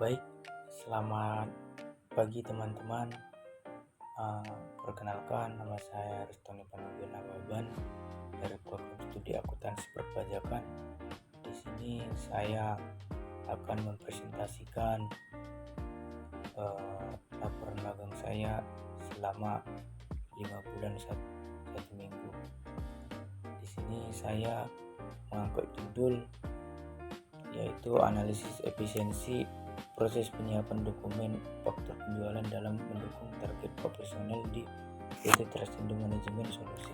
Baik, selamat pagi teman-teman. Perkenalkan, nama saya Ristoni Panobena Baban dari program studi akuntansi perpajakan. Di sini saya akan mempresentasikan laporan magang saya selama 5 bulan 1 minggu. Di sini saya mengangkat judul yaitu analisis efisiensi proses penyiapan dokumen faktur penjualan dalam mendukung target operasional di PT Trasindo Manajemen Solusi.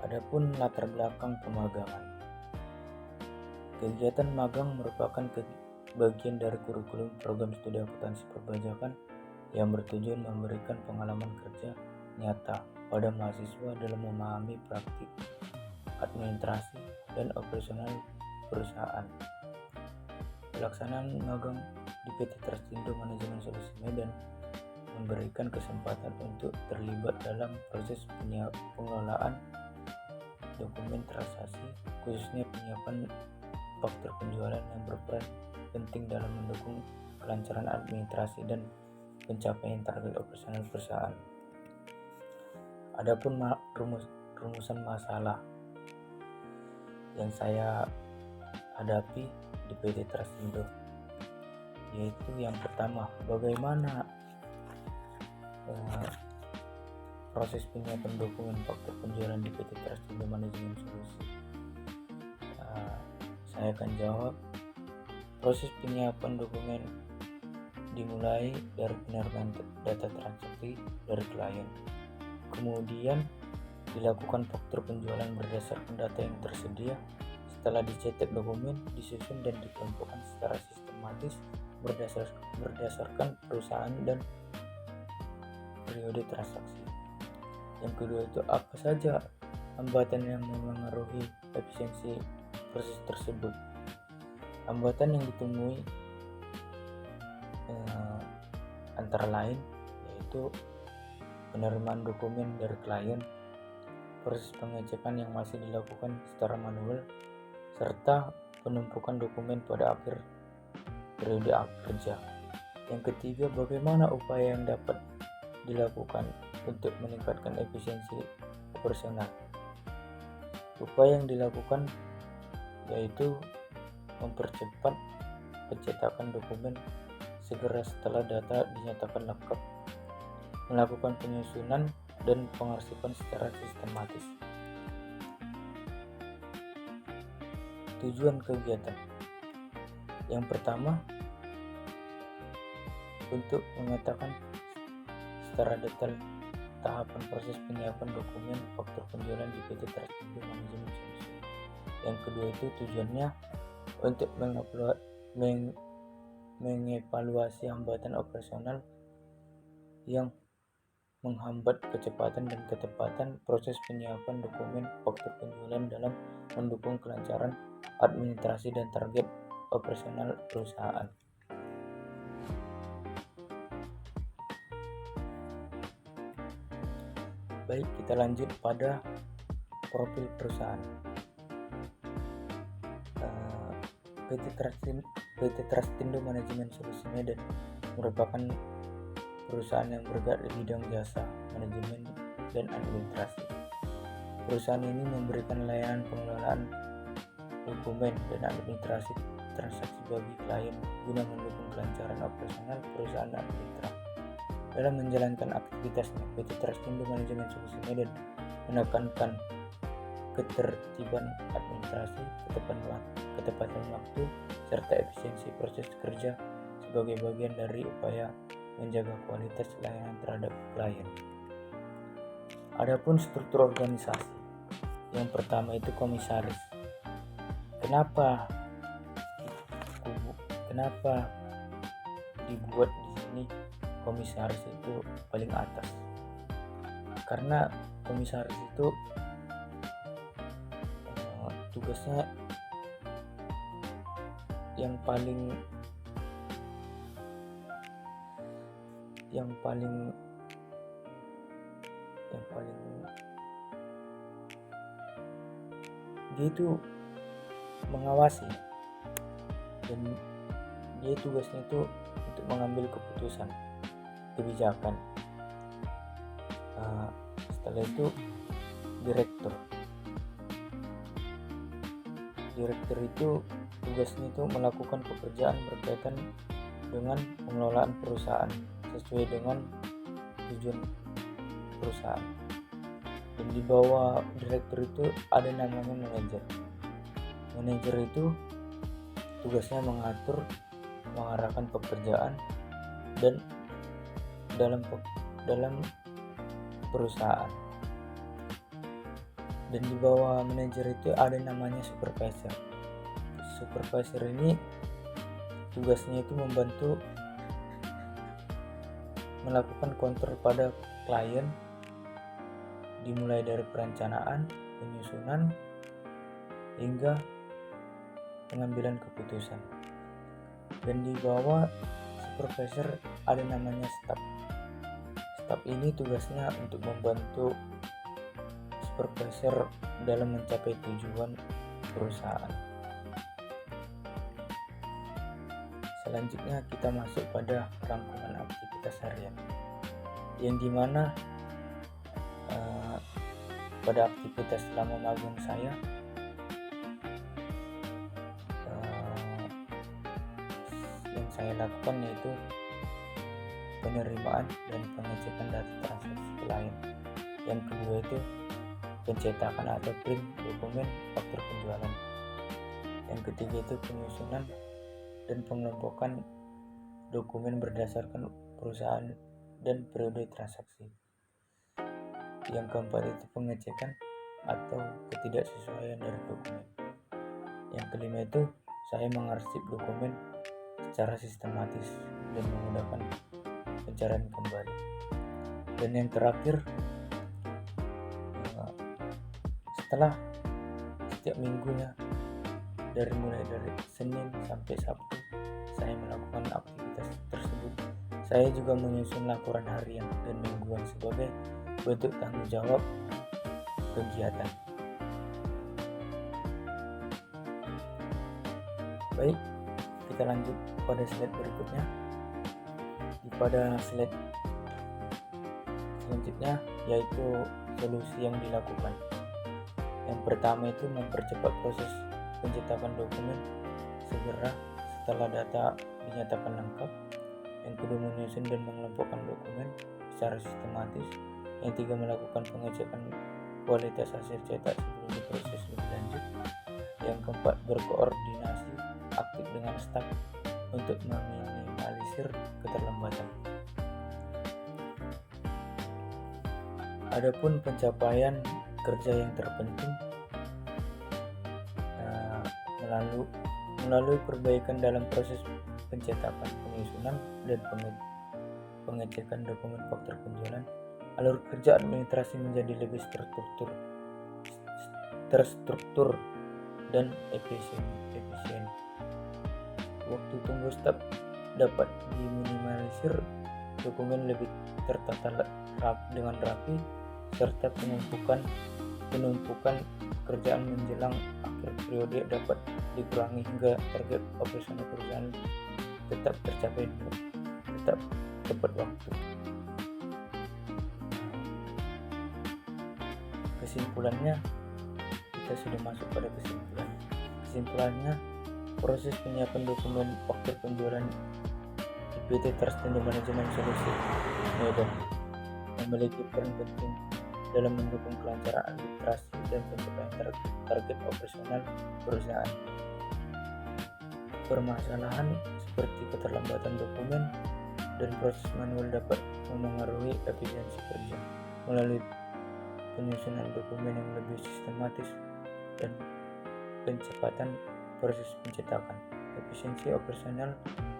Adapun latar belakang pemagangan. Kegiatan magang merupakan bagian dari kurikulum program studi akuntansi perpajakan yang bertujuan memberikan pengalaman kerja nyata pada mahasiswa dalam memahami praktik administrasi dan operasional perusahaan. Pelaksanaan magang di PT Trasindo Manajemen Solusi Medan memberikan kesempatan untuk terlibat dalam proses pengelolaan dokumen transaksi, khususnya penyiapan faktur penjualan yang berperan penting dalam mendukung kelancaran administrasi dan pencapaian target operasional perusahaan. Adapun rumusan masalah yang saya hadapi di PT Trasindo, yaitu yang pertama, bagaimana proses penyiapan dokumen faktur penjualan di PT Trasindo Manajemen Solusi. Saya akan jawab. Proses penyiapan dokumen dimulai dari penerimaan data transaksi dari klien. Kemudian dilakukan faktur penjualan berdasarkan data yang tersedia. Setelah dicetak, dokumen disusun dan dikelompokkan secara sistematis berdasarkan perusahaan dan periode transaksi. Yang kedua itu, apa saja hambatan yang memengaruhi efisiensi proses tersebut. Hambatan yang ditemui antara lain yaitu penerimaan dokumen dari klien, proses pengecekan yang masih dilakukan secara manual, serta penumpukan dokumen pada akhir periode kerja. Yang ketiga, bagaimana upaya yang dapat dilakukan untuk meningkatkan efisiensi operasional. Upaya yang dilakukan yaitu mempercepat pencetakan dokumen segera setelah data dinyatakan lengkap, melakukan penyusunan dan pengarsipan secara sistematis. Tujuan kegiatan yang pertama, untuk memetakan secara detail tahapan proses penyiapan dokumen faktur penjualan di PT Trasindo Manajemen Solusi. Yang kedua itu tujuannya untuk mengevaluasi hambatan operasional yang menghambat kecepatan dan ketepatan proses penyiapan dokumen faktur penjualan dalam mendukung kelancaran administrasi dan target operasional perusahaan. Baik, kita lanjut pada profil perusahaan. PT Trasindo Manajemen Solusi Medan merupakan perusahaan yang bergerak di bidang jasa, manajemen, dan administrasi. Perusahaan ini memberikan layanan pengelolaan dokumen dan administrasi transaksi bagi klien guna mendukung kelancaran operasional perusahaan dan mitra. Dalam menjalankan aktivitasnya, PT Trasindo Manajemen Solusi Medan menekankan ketertiban administrasi, ketepatan waktu, serta efisiensi proses kerja sebagai bagian dari upaya menjaga kualitas layanan terhadap klien. Adapun struktur organisasi, yang pertama itu komisaris. Kenapa dibuat di sini komisaris itu paling atas? Karena komisaris itu tugasnya yang paling dia itu mengawasi, dan dia tugasnya itu untuk mengambil keputusan kebijakan. Setelah itu direktur itu tugasnya itu melakukan pekerjaan berkaitan dengan pengelolaan perusahaan sesuai dengan tujuan perusahaan. Dan di bawah direktur itu ada namanya manajer. Manajer itu tugasnya mengatur, mengarahkan pekerjaan dan dalam perusahaan. Dan di bawah manajer itu ada namanya supervisor. Supervisor ini tugasnya itu membantu melakukan kontrol pada klien, dimulai dari perencanaan, penyusunan, hingga pengambilan keputusan. Dan di bawah supervisor ada namanya staff. Staff ini tugasnya untuk membantu supervisor dalam mencapai tujuan perusahaan. Selanjutnya kita masuk pada rangkuman aktivitas harian, yang dimana pada aktivitas selama magang saya yang saya lakukan yaitu penerimaan dan pengecekan data transaksi klien. Yang kedua itu pencetakan atau print dokumen faktur penjualan. Yang ketiga itu penyusunan dan pengelompokan dokumen berdasarkan perusahaan dan periode transaksi. Yang keempat itu pengecekan atau ketidaksesuaian dari dokumen. Yang kelima itu saya mengarsip dokumen secara sistematis dan memudahkan pencarian kembali. Dan yang terakhir, setelah setiap minggunya mulai dari Senin sampai Sabtu saya melakukan aktivitas tersebut, saya juga menyusun laporan harian dan mingguan sebagai bentuk tanggung jawab kegiatan. Baik, kita lanjut pada slide berikutnya. Pada slide selanjutnya yaitu solusi yang dilakukan. Yang pertama itu mempercepat proses pencetakan dokumen segera setelah data dinyatakan lengkap. Yang kedua menyusun dan mengelompokkan dokumen secara sistematis. Yang tiga melakukan pengecekan kualitas hasil cetak sebelum diproses lebih lanjut. Yang keempat berkoordinasi aktif dengan staf untuk meminimalisir keterlambatan. Adapun pencapaian kerja yang terpenting melalui perbaikan dalam proses pencetakan, penyusunan, dan pengecekan dokumen faktur penjualan, alur kerja administrasi menjadi lebih terstruktur dan efisien. Waktu tunggu staf dapat diminimalisir, dokumen lebih tertata dengan rapi, serta penumpukan pekerjaan menjelang akhir periode dapat dikurangi hingga target operasional perusahaan tetap tercapai tepat waktu. Kesimpulannya, kita sudah masuk pada kesimpulannya, proses penyiapan dokumen faktur penjualan di PT Terstindo Manajemen Solusi Medan memiliki peran penting dalam mendukung kelancaran administrasi dan pencapaian target operasional perusahaan. Permasalahan seperti keterlambatan dokumen dan proses manual dapat memengaruhi efisiensi kerja. Melalui penyusunan dokumen yang lebih sistematis dan pencepatan proses pencetakan, efisiensi operasional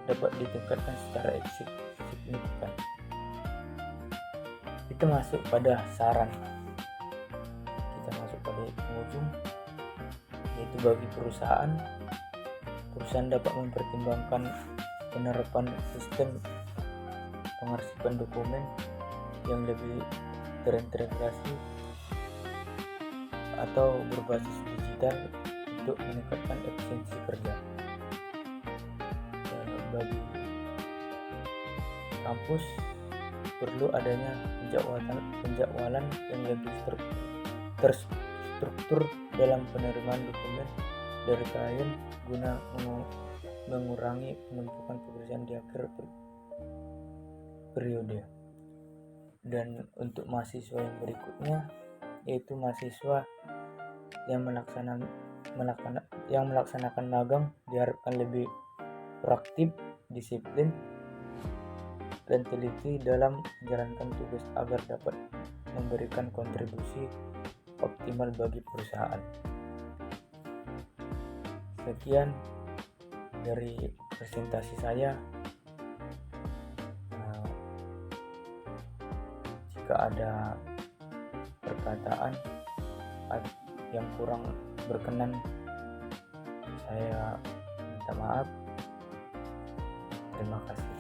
dapat ditingkatkan secara signifikan. Kita masuk pada saran. Kita masuk pada penghujung, yaitu bagi perusahaan dapat mempertimbangkan penerapan sistem pengarsipan dokumen yang lebih terintegrasi atau berbasis digital. digital untuk meningkatkan efisiensi kerja. Bagi kampus perlu adanya penjadwalan yang lebih terstruktur dalam penerimaan dokumen dari klien guna mengurangi penumpukan pekerjaan di akhir periode. Dan untuk mahasiswa yang berikutnya, yaitu mahasiswa yang melaksanakan magang, diharapkan lebih proaktif, disiplin, dan teliti dalam menjalankan tugas agar dapat memberikan kontribusi optimal bagi perusahaan. Sekian dari presentasi saya. Jika ada perkataan yang kurang berkenan, saya minta maaf. Terima kasih.